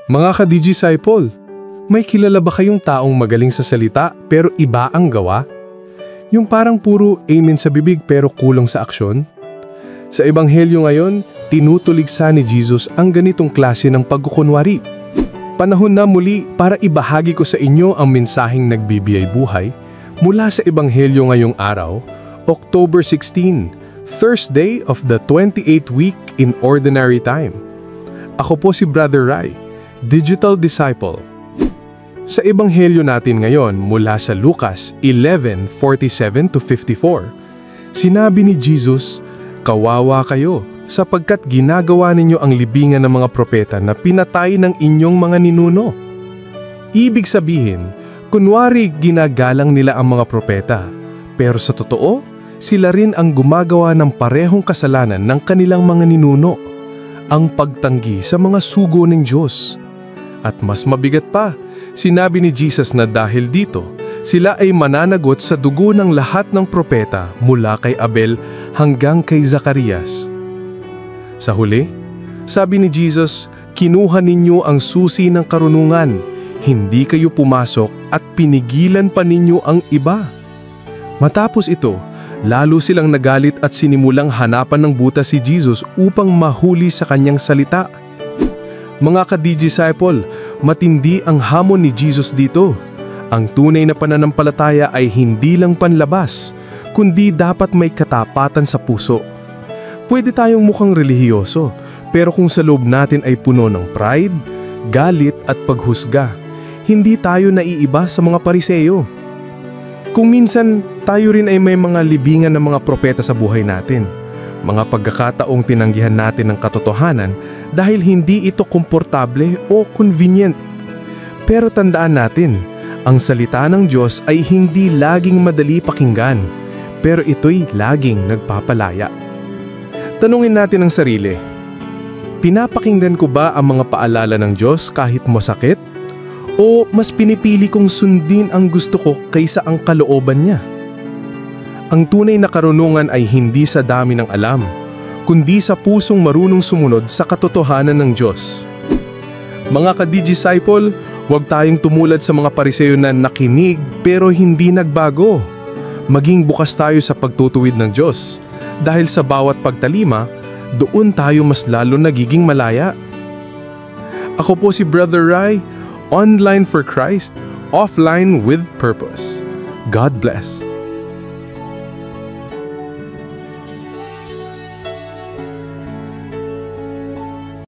Mga ka-Disciple, may kilala ba kayong taong magaling sa salita pero iba ang gawa? Yung parang puro amen sa bibig pero kulang sa aksyon? Sa Ebanghelyo ngayon, tinutuligsa ni Jesus ang ganitong klase ng pagkukunwari. Panahon na muli para ibahagi ko sa inyo ang mensaheng nagbibigay buhay mula sa Ebanghelyo ngayong araw, October 16, Thursday of the 28th week in Ordinary Time. Ako po si Brother Rai, Digital Disciple. Sa Ebanghelyo natin ngayon mula sa Lucas 11:47-54, sinabi ni Jesus, "Kawawa kayo sapagkat ginagawa ninyo ang libingan ng mga propeta na pinatay ng inyong mga ninuno." Ibig sabihin, kunwari ginagalang nila ang mga propeta, pero sa totoo, sila rin ang gumagawa ng parehong kasalanan ng kanilang mga ninuno, ang pagtanggi sa mga sugo ng Diyos. At mas mabigat pa, sinabi ni Jesus na dahil dito, sila ay mananagot sa dugo ng lahat ng propeta mula kay Abel hanggang kay Zacarias. Sa huli, sabi ni Jesus, kinuha ninyo ang susi ng karunungan, hindi kayo pumasok at pinigilan pa ninyo ang iba. Matapos ito, lalo silang nagalit at sinimulang hanapan ng butas si Jesus upang mahuli sa kanyang salita. Mga ka-Disciple, matindi ang hamon ni Jesus dito. Ang tunay na pananampalataya ay hindi lang panlabas, kundi dapat may katapatan sa puso. Pwede tayong mukhang relihiyoso, pero kung sa loob natin ay puno ng pride, galit at paghusga, hindi tayo naiiba sa mga Pariseo. Kung minsan, tayo rin ay may mga libingan ng mga propeta sa buhay natin. Mga pagkakataong tinanggihan natin ng katotohanan dahil hindi ito komportable o convenient. Pero tandaan natin, ang salita ng Diyos ay hindi laging madali pakinggan, pero ito'y laging nagpapalaya. Tanungin natin ang sarili, pinapakinggan ko ba ang mga paalala ng Diyos kahit masakit? O mas pinipili kong sundin ang gusto ko kaysa ang kalooban niya? Ang tunay na karunungan ay hindi sa dami ng alam, kundi sa pusong marunong sumunod sa katotohanan ng Diyos. Mga ka-Disciple, huwag tayong tumulad sa mga Pariseo na nakinig pero hindi nagbago. Maging bukas tayo sa pagtutuwid ng Diyos, dahil sa bawat pagtalima, doon tayo mas lalo nagiging malaya. Ako po si Brother Rai, online for Christ, offline with purpose. God bless.